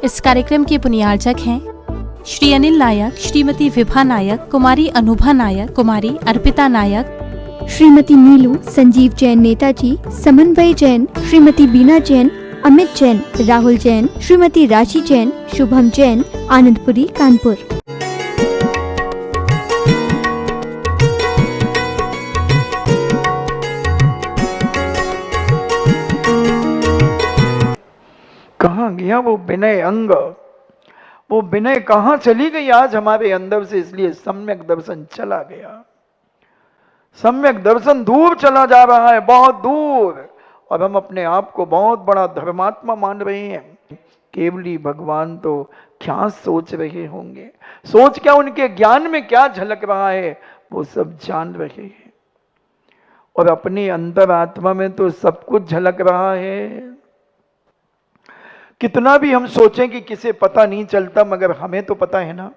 इस कार्यक्रम के पुण्यार्चक हैं श्री अनिल नायक, श्रीमती विभा नायक, कुमारी अनुभा नायक, कुमारी अर्पिता नायक, श्रीमती नीलू, संजीव जैन नेताजी, समन्वय जैन, श्रीमती बीना जैन, अमित जैन, राहुल जैन, श्रीमती राशि जैन, शुभम जैन, आनंदपुरी, कानपुर। कहाँ गया वो विनय अंग, वो विनय कहाँ चली गई आज हमारे अंदर से। इसलिए सम्यक दर्शन चला गया, सम्यक दर्शन दूर चला जा रहा है, बहुत दूर, और हम अपने आप को बहुत बड़ा धर्मात्मा मान रहे हैं। केवली भगवान तो क्या सोच रहे होंगे, सोच क्या, उनके ज्ञान में क्या झलक रहा है वो सब जान रहे हैं। और अपने अंतर आत्मा में तो सब कुछ झलक रहा है। कितना भी हम सोचें कि किसे पता नहीं चलता, मगर हमें तो पता है ना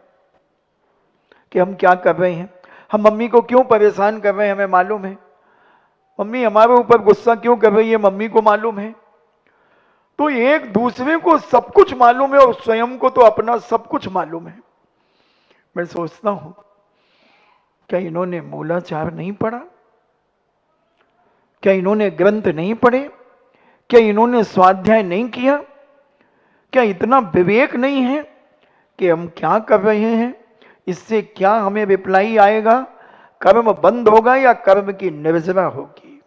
कि हम क्या कर रहे हैं। हम मम्मी को क्यों परेशान कर रहे हैं, हमें मालूम है। मम्मी हमारे ऊपर गुस्सा क्यों कर रही है, मम्मी को मालूम है। तो एक दूसरे को सब कुछ मालूम है और स्वयं को तो अपना सब कुछ मालूम है। मैं सोचता हूं क्या इन्होंने मूलाचार नहीं पढ़ा, क्या इन्होंने ग्रंथ नहीं पढ़े, क्या इन्होंने स्वाध्याय नहीं किया, क्या इतना विवेक नहीं है कि हम क्या कर रहे हैं, इससे क्या हमें रिप्लाई आएगा, कर्म बंद होगा या कर्म की निर्जरा होगी।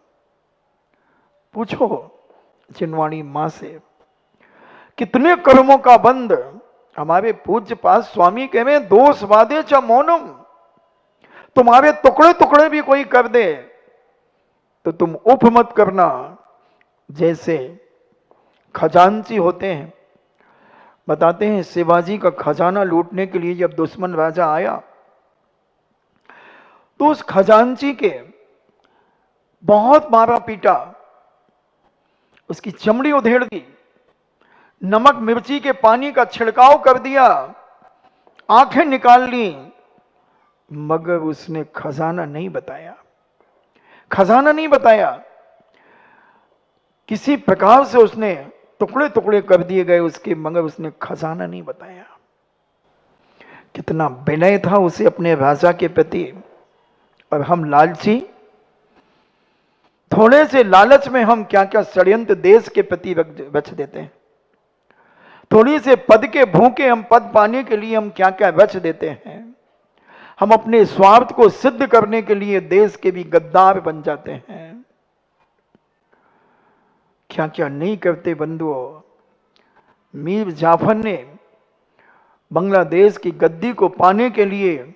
पूछो चिन्वाणी मां से, कितने कर्मों का बंद। हमारे पूज्य पास स्वामी कह रहे दोष वादे च मौनम, तुम्हारे टुकड़े टुकड़े भी कोई कर दे तो तुम उप मत करना। जैसे खजांची होते हैं, बताते हैं शिवाजी का खजाना लूटने के लिए जब दुश्मन राजा आया तो उस खजांची के बहुत मारा पीटा, उसकी चमड़ी उधेड़ दी, नमक मिर्ची के पानी का छिड़काव कर दिया, आंखें निकाल ली, मगर उसने खजाना नहीं बताया, खजाना नहीं बताया। किसी प्रकार से उसने टुकड़े टुकड़े कर दिए गए उसके, मगर उसने खजाना नहीं बताया। कितना विनय था उसे अपने राजा के प्रति। और हम लालची, थोड़े से लालच में हम क्या क्या षड्यंत्र देश के प्रति रच देते हैं। थोड़ी से पद के भूखे हम पद पाने के लिए हम क्या क्या रच देते हैं। हम अपने स्वार्थ को सिद्ध करने के लिए देश के भी गद्दार बन जाते हैं। क्या क्या नहीं करते बंधुओं। मीर जाफर ने बांग्लादेश की गद्दी को पाने के लिए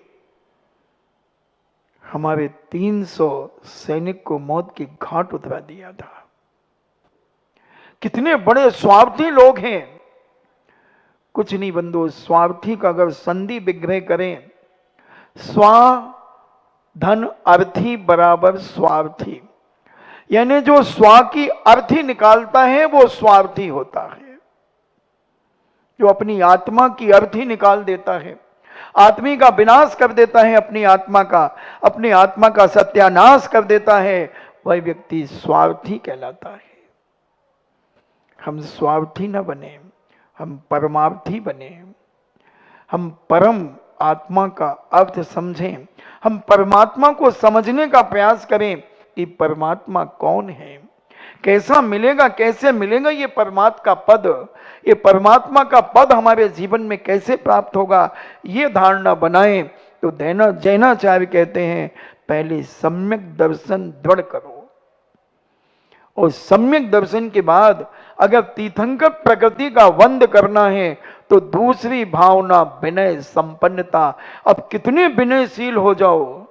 हमारे 300 सैनिक को मौत की घाट उतरा दिया था। कितने बड़े स्वार्थी लोग हैं। कुछ नहीं बंधु, स्वार्थी का अगर संधि विग्रह करें, स्वा धन अर्थी बराबर स्वार्थी, यानी जो स्वा की अर्थी निकालता है वो स्वार्थी होता है। जो अपनी आत्मा की अर्थी निकाल देता है, आत्मी का विनाश कर देता है, अपनी आत्मा का सत्यानाश कर देता है, वह व्यक्ति स्वार्थी कहलाता है। हम स्वार्थी न बने, हम परमार्थी बने। हम परम आत्मा का अर्थ समझें, हम परमात्मा को समझने का प्रयास करें कि परमात्मा कौन है, कैसा मिलेगा, कैसे मिलेगा ये परमात्मा का पद, ये परमात्मा का पद हमारे जीवन में कैसे प्राप्त होगा, ये धारणा बनाएं। तो जैनाचार्य कहते हैं पहले सम्यक दर्शन दृढ़ करो, और सम्यक दर्शन के बाद अगर तीर्थंकर प्रकृति का वंद करना है तो दूसरी भावना विनय संपन्नता। अब कितने विनयशील हो जाओ।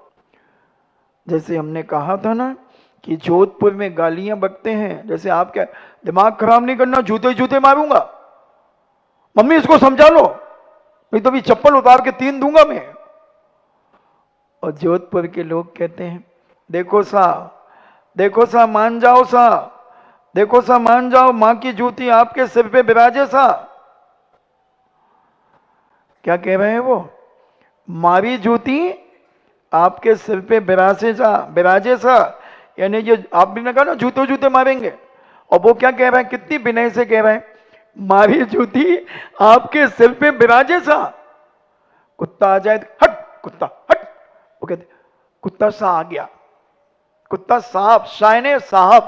जैसे हमने कहा था ना कि जोधपुर में गालियां बकते हैं, जैसे आप क्या दिमाग खराब नहीं करना, जूते जूते मारूंगा, मम्मी इसको समझा लो नहीं तो भी चप्पल उतार के 3 दूंगा मैं। और जोधपुर के लोग कहते हैं देखो सा मान जाओ सा, देखो सा मान जाओ, मां की जूती आपके सिर पे विराजे सा। क्या कह रहे हैं वो, मारी जूती आपके सिर पे विराजे सा, यानी जो आप भी ने कहा ना जूते जूते मारेंगे। और वो क्या कह रहा है, कितनी विनय से कह रहा है, मारी जूती आपके सिर पे बिराजे सा। कुत्ता आ जाए तो हट कुत्ता हट, वो कहते कुत्ता सा आ गया, कुत्ता साहब, शायने साहब,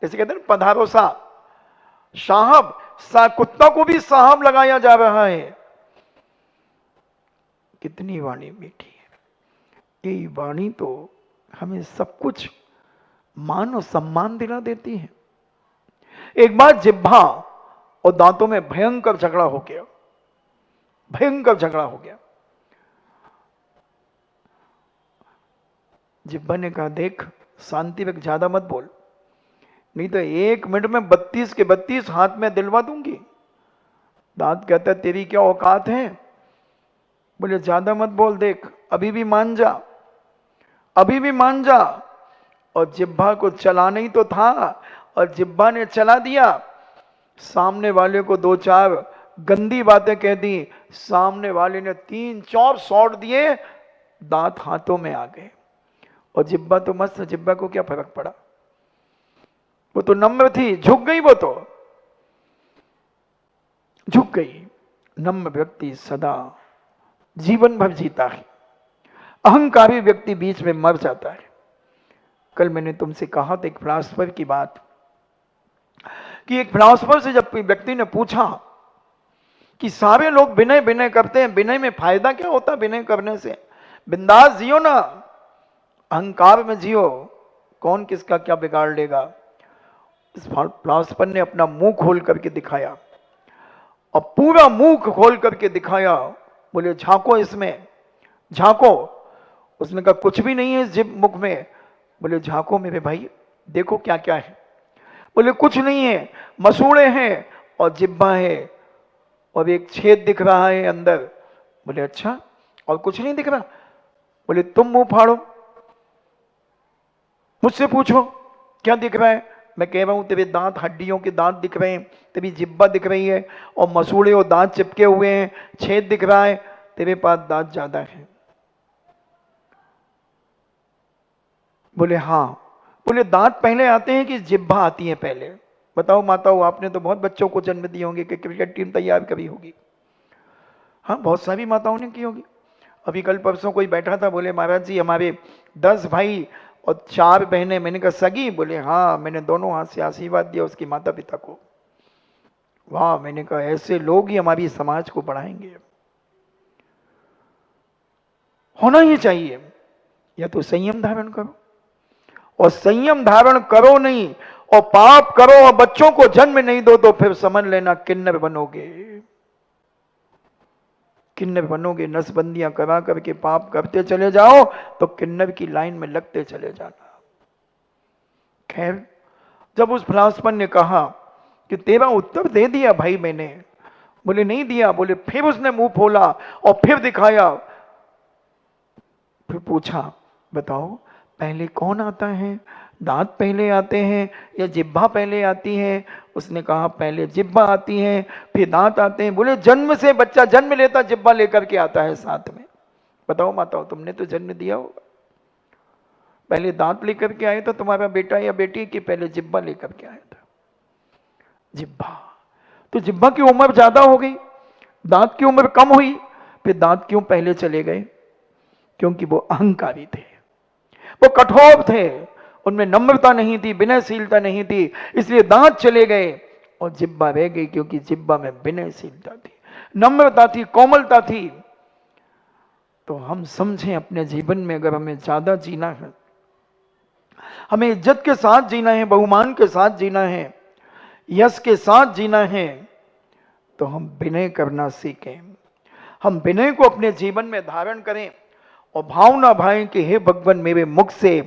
जैसे कहते हैं पधारो साहब, साहब कुत्ता को भी साहब लगाया जा रहा है। कितनी वाणी मीठी है। यही वाणी तो हमें सब कुछ मान और सम्मान दिला देती है। एक बार जिह्वा और दांतों में भयंकर झगड़ा हो गया, भयंकर झगड़ा हो गया। जिह्वा ने कहा देख शांति रख, ज्यादा मत बोल, नहीं तो 1 मिनट में 32 के 32 हाथ में दिलवा दूंगी। दांत कहता है तेरी क्या औकात है? बोले ज्यादा मत बोल, देख अभी भी मान जा, अभी भी मान जा। और जिह्वा को चलाना ही तो था, और जिह्वा ने चला दिया। सामने वाले को 2-4 गंदी बातें कह दी, सामने वाले ने 3-4 शॉट दिए, दांत हाथों में आ गए। और जिह्वा तो मस्त, जिह्वा को क्या फर्क पड़ा, वो तो नम्र थी, झुक गई, वो तो झुक गई। नम्र व्यक्ति सदा जीवन भर जीता है, अहंकारी व्यक्ति बीच में मर जाता है। कल मैंने तुमसे कहा था एक फिलॉसफर की बात, कि एक फिलॉसफर से जब व्यक्ति ने पूछा कि सारे लोग विनय विनय करते हैं, विनय में फायदा क्या होता है विनय करने से? बिंदास जियो ना, अहंकार में जियो, कौन किसका क्या बिगाड़ लेगा। इस फिलॉसफर ने अपना मुंह खोल करके दिखाया, और पूरा मुंह खोल करके दिखाया। बोले झांको इसमें, झांको। उसने कहा कुछ भी नहीं है इस मुख में। बोले झांको मेरे भाई, देखो क्या क्या है। बोले कुछ नहीं है, मसूड़े हैं और जिह्वा है और एक छेद दिख रहा है अंदर। बोले अच्छा, और कुछ नहीं दिख रहा? बोले तुम मुंह फाड़ो, मुझसे पूछो क्या दिख रहा है। मैं कह रहा हूं तेरे दांत, हड्डियों के दांत दिख रहे हैं, तेरी जिह्वा दिख रही है, और मसूड़े और दांत चिपके हुए हैं, छेद दिख रहा है, तेरे पास दांत ज्यादा है। बोले हाँ। बोले दांत पहले आते हैं कि जिह्वा आती है पहले? बताओ माताओं, आपने तो बहुत बच्चों को जन्म दिए होंगे कि क्रिकेट टीम तैयार करी होगी। हाँ, बहुत सारी माताओं ने की होगी। अभी कल परसों कोई बैठा था, बोले महाराज जी हमारे 10 भाई और 4 बहनें। मैंने कहा सगी? बोले हाँ, मैंने दोनों हाथ से आशीर्वाद दिया उसकी माता पिता को। वाह, मैंने कहा ऐसे लोग ही हमारी समाज को बढ़ाएंगे। होना ही चाहिए। या तो संयम धारण करो, और संयम धारण करो नहीं और पाप करो और बच्चों को जन्म नहीं दो, तो फिर समझ लेना किन्नर बनोगे, किन्नर बनोगे। नसबंदियां करा करके पाप करते चले जाओ तो किन्नर की लाइन में लगते चले जाना। खैर, जब उस फिलॉसफर ने कहा कि तेरा उत्तर दे दिया भाई मैंने, बोले नहीं दिया। बोले फिर उसने मुंह खोला और फिर दिखाया, फिर पूछा बताओ पहले कौन आता है, दांत पहले आते हैं या जिह्वा पहले आती है? उसने कहा पहले जिह्वा आती है फिर दांत आते हैं। बोले जन्म से बच्चा जन्म लेता जिह्वा लेकर के आता है साथ में। बताओ माताओ, तुमने तो जन्म दिया होगा, पहले दांत लेकर के आया था तुम्हारा बेटा या बेटी, कि पहले जिह्वा लेकर के आया था? जिह्वा। तो जिह्वा की उम्र ज्यादा हो गई, दांत की उम्र कम हुई। फिर दांत क्यों पहले चले गए? क्योंकि वो अहंकारी थे, वो कठोर थे, उनमें नम्रता नहीं थी, विनयशीलता नहीं थी, इसलिए दांत चले गए और जिह्वा रह गई, क्योंकि जिह्वा में विनयशीलता थी, नम्रता थी, कोमलता थी। तो हम समझें अपने जीवन में अगर हमें ज्यादा जीना है, हमें इज्जत के साथ जीना है, बहुमान के साथ जीना है, यश के साथ जीना है, तो हम विनय करना सीखें। हम विनय को अपने जीवन में धारण करें और भावना भाएं कि हे भगवान मेरे मुख से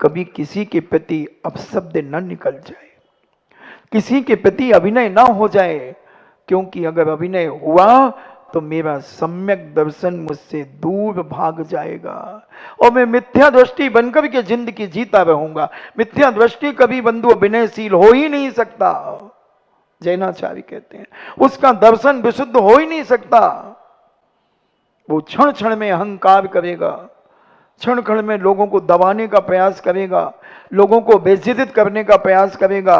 कभी किसी के प्रति अपशब्द न निकल जाए, किसी के प्रति अभिनय ना हो जाए, क्योंकि अगर अभिनय हुआ तो मेरा सम्यक दर्शन मुझसे दूर भाग जाएगा और मैं मिथ्या दृष्टि बनकर के जिंदगी जीता रहूंगा। मिथ्या दृष्टि कभी बंधु विनयशील हो ही नहीं सकता, जैनाचार्य कहते हैं, उसका दर्शन विशुद्ध हो ही नहीं सकता। वो क्षण क्षण में अहंकार करेगा, क्षण क्षण में लोगों को दबाने का प्रयास करेगा, लोगों को बेइज्जत करने का प्रयास करेगा,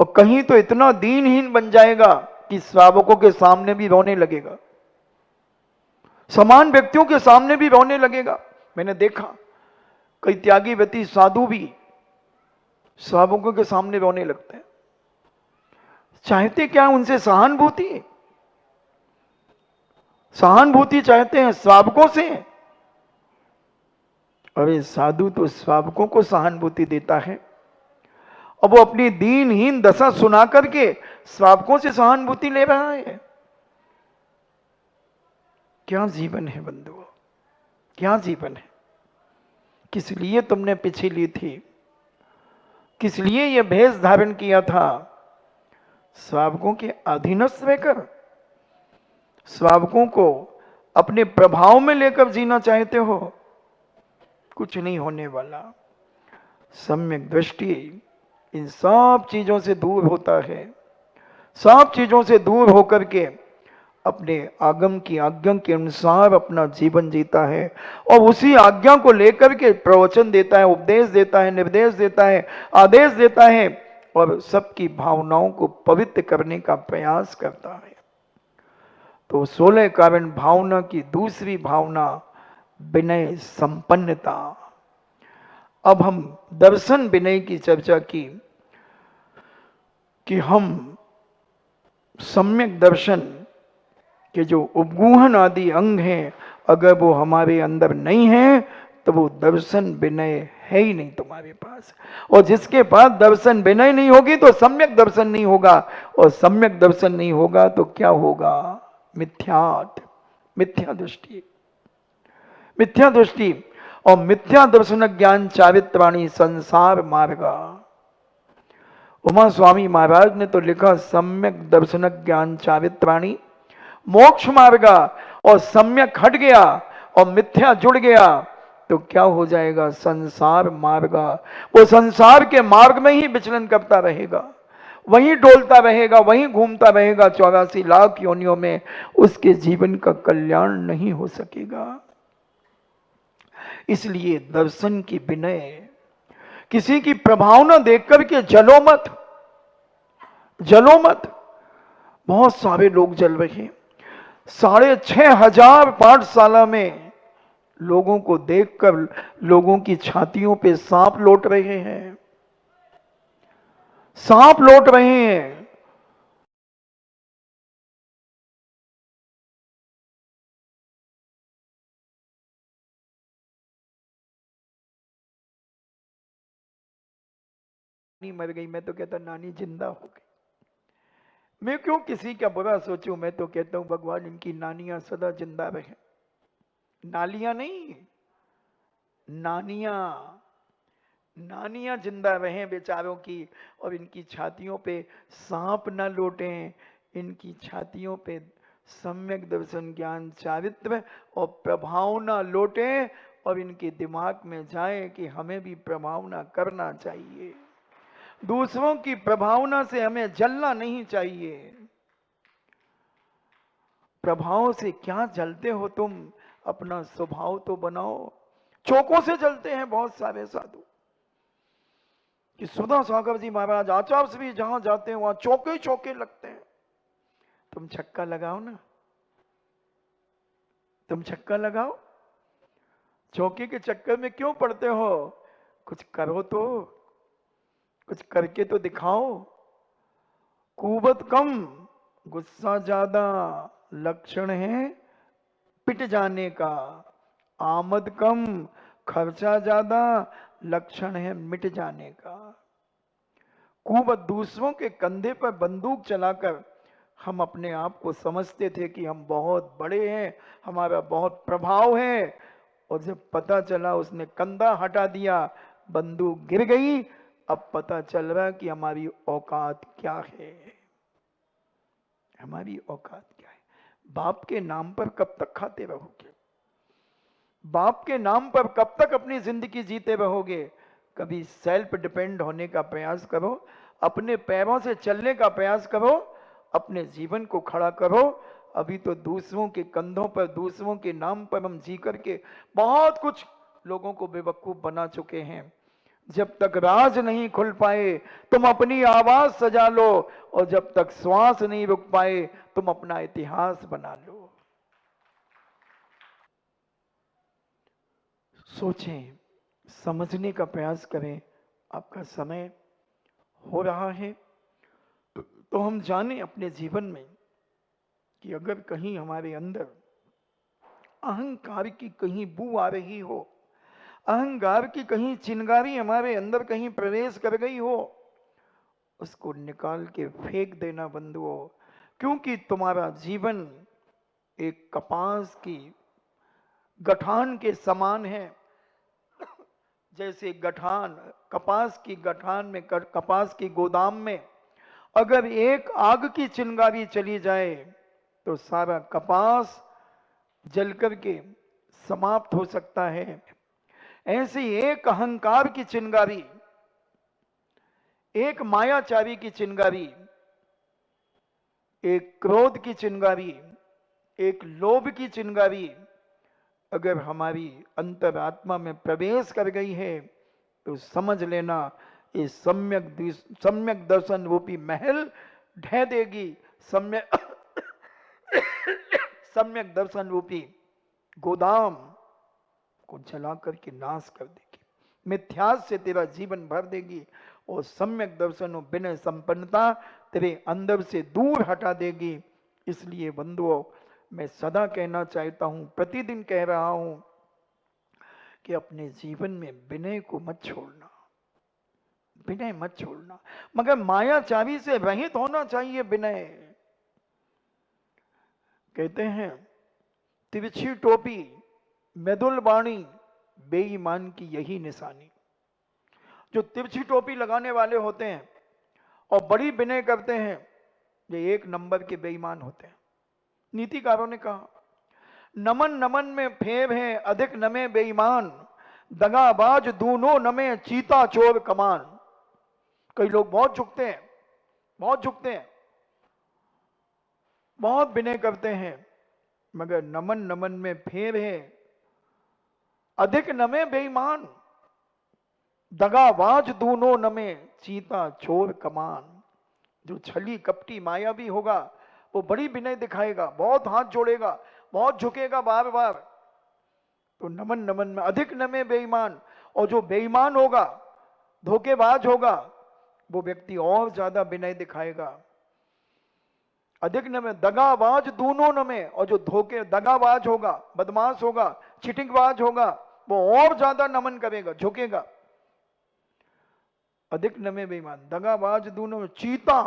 और कहीं तो इतना दीनहीन बन जाएगा कि श्रावकों के सामने भी रोने लगेगा, समान व्यक्तियों के सामने भी रोने लगेगा। मैंने देखा कई त्यागी व्यक्ति साधु भी श्रावकों के सामने रोने लगते हैं। चाहते क्या उनसे? सहानुभूति, सहानुभूति चाहते हैं श्रावकों से। अरे साधु तो श्रावकों को सहानुभूति देता है, अब वो अपनी दीनहीन दशा सुना करके श्रावकों से सहानुभूति ले रहा है। क्या जीवन है बंधुओं, क्या जीवन है? किस लिए तुमने पीछे ली थी? किस लिए यह भेष धारण किया था? श्रावकों के अधीनस्थ रहकर, श्रावकों को अपने प्रभाव में लेकर जीना चाहते हो? कुछ नहीं होने वाला। सम्यक दृष्टि इन सब चीजों से दूर होता है, सब चीजों से दूर होकर के अपने आगम की आज्ञा के अनुसार अपना जीवन जीता है और उसी आज्ञा को लेकर के प्रवचन देता है, उपदेश देता है, निर्देश देता है, आदेश देता है और सबकी भावनाओं को पवित्र करने का प्रयास करता है। तो 16 कारण भावना की दूसरी भावना विनय संपन्नता। अब हम दर्शन विनय की चर्चा की कि हम सम्यक दर्शन के जो उपगूहन आदि अंग हैं, अगर वो हमारे अंदर नहीं है तो वो दर्शन विनय है ही नहीं तुम्हारे पास। और जिसके पास दर्शन विनय नहीं होगी तो सम्यक दर्शन नहीं होगा, और सम्यक दर्शन नहीं होगा तो क्या होगा? मिथ्यात्, मिथ्या दृष्टि, मिथ्या दृष्टि। और मिथ्या दर्शन ज्ञान चारित्राणी संसार मार्गा। उमा स्वामी महाराज ने तो लिखा सम्यक दर्शन ज्ञान चारित्राणी मोक्ष मार्गा। और सम्यक हट गया और मिथ्या जुड़ गया तो क्या हो जाएगा? संसार मार्गा। वो संसार के मार्ग में ही विचलन करता रहेगा, वहीं डोलता रहेगा, वहीं घूमता रहेगा 84 लाख योनियों में। उसके जीवन का कल्याण नहीं हो सकेगा। इसलिए दर्शन की विनय, किसी की प्रभावना देख करके जलो मत, जलो मत। बहुत सारे लोग जल रहे हैं। 6,500 पाठशाला में लोगों को देखकर लोगों की छातियों पे सांप लौट रहे हैं, सांप लौट रहे हैं। नानी मर गई, मैं तो कहता नानी जिंदा हो गई। मैं क्यों किसी का बुरा सोचूं? मैं तो कहता हूं भगवान इनकी नानियां सदा जिंदा रहे। नालियां नहीं, नानियां, नानियां जिंदा रहें बेचारों की, और इनकी छातियों पे सांप न लौटें, इनकी छातियों पे सम्यक दर्शन ज्ञान चारित्र और प्रभावना लौटे, और इनके दिमाग में जाए कि हमें भी प्रभावना करना चाहिए। दूसरों की प्रभावना से हमें जलना नहीं चाहिए। प्रभाव से क्या जलते हो तुम? अपना स्वभाव तो बनाओ। चौकों से जलते हैं बहुत सारे साधु कि सुधा सागर जी महाराज आचार्य भी जहां जाते हैं वहां चौके चौके लगते हैं। तुम छक्का लगाओ ना, तुम छक्का लगाओ। चौके के चक्कर में क्यों पड़ते हो? कुछ करो तो, कुछ करके तो दिखाओ। कुवत कम गुस्सा ज्यादा लक्षण है पिट जाने का। आमद कम खर्चा ज्यादा लक्षण है मिट जाने का। कुवत दूसरों के कंधे पर बंदूक चलाकर हम अपने आप को समझते थे कि हम बहुत बड़े हैं, हमारा बहुत प्रभाव है, और जब पता चला उसने कंधा हटा दिया, बंदूक गिर गई, अब पता चल रहा है कि हमारी औकात क्या है, हमारी औकात क्या है। बाप के नाम पर कब तक खाते रहोगे? बाप के नाम पर कब तक अपनी जिंदगी जीते रहोगे? कभी सेल्फ डिपेंड होने का प्रयास करो, अपने पैरों से चलने का प्रयास करो, अपने जीवन को खड़ा करो। अभी तो दूसरों के कंधों पर, दूसरों के नाम पर हम जी करके बहुत कुछ लोगों को बेवकूफ बना चुके हैं। जब तक राज नहीं खुल पाए तुम अपनी आवाज सजा लो, और जब तक श्वास नहीं रुक पाए तुम अपना इतिहास बना लो। सोचें, समझने का प्रयास करें। आपका समय हो रहा है तो हम जाने अपने जीवन में कि अगर कहीं हमारे अंदर अहंकार की कहीं बू आ रही हो, अहंकार की कहीं चिंगारी हमारे अंदर कहीं प्रवेश कर गई हो, उसको निकाल के फेंक देना बंधुओं, क्योंकि तुम्हारा जीवन एक कपास की गठान के समान है। जैसे गठान, कपास की गठान में, कपास की गोदाम में अगर एक आग की चिंगारी चली जाए तो सारा कपास जल करके समाप्त हो सकता है। ऐसी एक अहंकार की चिंगारी, एक मायाचारी की चिंगारी, एक क्रोध की चिंगारी, एक लोभ की चिंगारी अगर हमारी अंतरात्मा में प्रवेश कर गई है तो समझ लेना ये सम्यक दर्शन रूपी महल ढह देगी, सम्यक दर्शन रूपी गोदाम को जला करके नाश कर देगी, मिथ्यास से तेरा जीवन भर देगी, और सम्यक दर्शन और विनय संपन्नता तेरे अंदर से दूर हटा देगी। इसलिए बंधुओं, मैं सदा कहना चाहता हूं, प्रतिदिन कह रहा हूं कि अपने जीवन में विनय को मत छोड़ना, विनय मत छोड़ना, मगर मायाचारी से रहित होना चाहिए विनय। कहते हैं तिरछी टोपी मृदुल वाणी बेईमान की यही निशानी। जो तिरछी टोपी लगाने वाले होते हैं और बड़ी विनय करते हैं, ये एक नंबर के बेईमान होते हैं। नीतिकारों ने कहा, नमन नमन में फेर है अधिक नमे बेईमान, दगाबाज दूनो नमे चीता चोर कमान। कई लोग बहुत झुकते हैं, बहुत झुकते हैं, बहुत विनय करते हैं, मगर नमन नमन में फेर है अधिक नमे बेईमान, दगाबाज दूनो नमे चीता चोर कमान। जो छली कपटी मायावी होगा वो बड़ी विनय दिखाएगा, बहुत हाथ जोड़ेगा, बहुत झुकेगा बार बार, तो नमन नमन में अधिक नमे बेईमान। और जो बेईमान होगा, धोखेबाज होगा, वो व्यक्ति और ज्यादा विनय दिखाएगा। अधिक नमे दगाबाज दूनो नमे, और जो धोखे दगाबाज होगा, बदमाश होगा, चिटिंगबाज होगा, वो और ज्यादा नमन करेगा, झुकेगा। अधिक नमे बेईमान, दगाबाज दूनो। चीता,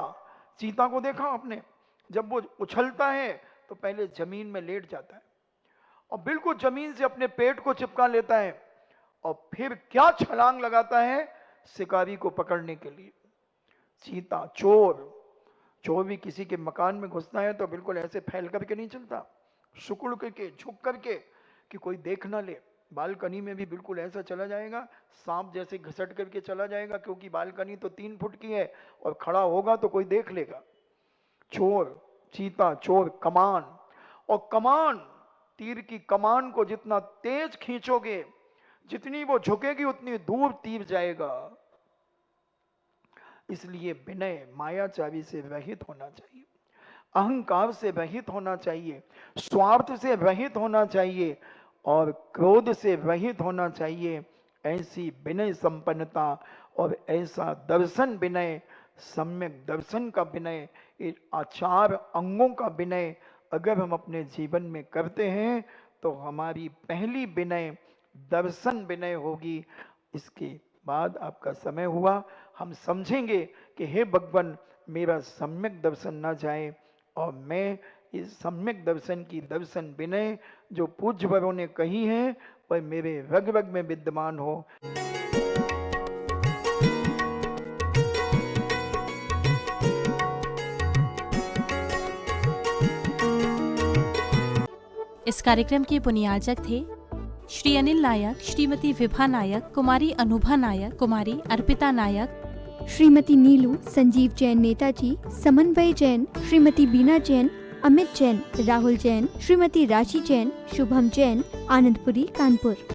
चीता को देखा आपने, जब वो उछलता है तो पहले जमीन में लेट जाता है और बिल्कुल जमीन से अपने पेट को चिपका लेता है, और फिर क्या छलांग लगाता है शिकारी को पकड़ने के लिए। चीता। चोर, चोर भी किसी के मकान में घुसता है तो बिल्कुल ऐसे फैल करके नहीं चलता, सुकुड़ करके, झुक करके कि कोई देख ना ले। बालकनी में भी बिल्कुल ऐसा चला जाएगा, सांप जैसे घसट करके चला जाएगा, क्योंकि बालकनी तो 3 फुट की है और खड़ा होगा तो कोई देख लेगा। चोर, चीता, चोर, कमान। और कमान, तीर की कमान को जितना तेज खींचोगे, जितनी वो झुकेगी उतनी दूर तीर जाएगा। इसलिए विनय मायाचारी से रहित होना चाहिए, अहंकार से रहित होना चाहिए, स्वार्थ से रहित होना चाहिए और क्रोध से रहित होना चाहिए। ऐसी विनय संपन्नता और ऐसा दर्शन विनय, सम्यक दर्शन का विनय, आचार अंगों का विनय अगर हम अपने जीवन में करते हैं तो हमारी पहली विनय दर्शन विनय होगी। इसके बाद आपका समय हुआ, हम समझेंगे कि हे भगवान, मेरा सम्यक दर्शन ना जाए और मैं इस सम्यक दर्शन की दर्शन विनय जो पूज्य वरों ने कही है वह मेरे रग रग में विद्यमान हो। इस कार्यक्रम के पुनियाजक थे श्री अनिल नायक, श्रीमती विभा नायक, कुमारी अनुभा नायक, कुमारी अर्पिता नायक, श्रीमती नीलू, संजीव जैन नेताजी, समन्वय जैन, श्रीमती बीना जैन, अमित जैन, राहुल जैन, श्रीमती राशि जैन, शुभम जैन, आनंदपुरी, कानपुर।